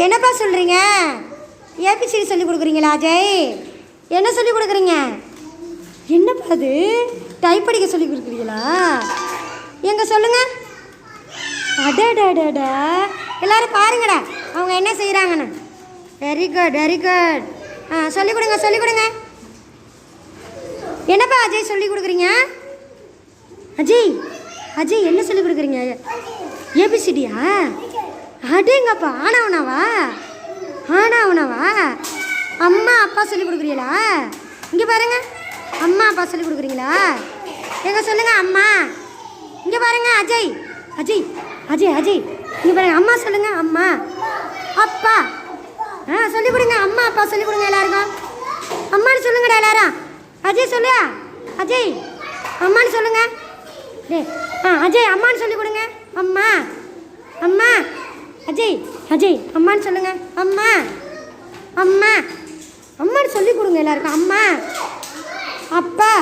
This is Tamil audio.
என்னப்பா சொல்கிறீங்க? ஏபிசிடி சொல்லி கொடுக்குறீங்களா அஜய்? என்ன சொல்லி கொடுக்குறீங்க? என்னப்பா அது டைப் படிக்க சொல்லி கொடுக்குறீங்களா? எங்கே சொல்லுங்கள். அடடடடா, எல்லோரும் பாருங்கடா அவங்க என்ன செய்கிறாங்கன்னு. Very good very good. சொல்லிக் கொடுங்க சொல்லிக் கொடுங்க. என்னப்பா அஜய் சொல்லி கொடுக்குறீங்க? அஜய் அஜய் என்ன சொல்லி கொடுக்குறீங்க? ஏபிசிடியா? அடேங்கப்பா, ஆனாவனாவா? ஆனாவனாவா? அம்மா அப்பா சொல்லி கொடுக்குறீங்களா? இங்கே பாருங்க, அம்மா அப்பா சொல்லி கொடுக்குறீங்களா? எங்க சொல்லுங்க அம்மா. இங்கே பாருங்க அஜய் அஜய் அஜய் அஜய் இங்கே பாருங்க, அம்மா சொல்லுங்க, அம்மா அப்பா. சொல்லிக் கொடுங்க, அம்மா அப்பா சொல்லிக் கொடுங்க எல்லாருக்கும். அம்மானு சொல்லுங்கடா எல்லாரும். அஜய் சொல்லு, அஜய் அம்மானு சொல்லுங்க. அஜய் அம்மானு சொல்லி கொடுங்க. அம்மா அம்மா. அஜய் அஜய் அம்மானு சொல்லுங்க. அம்மா அம்மா. அம்மானு சொல்லி கொடுங்க எல்லாருக்கும். அம்மா அப்பா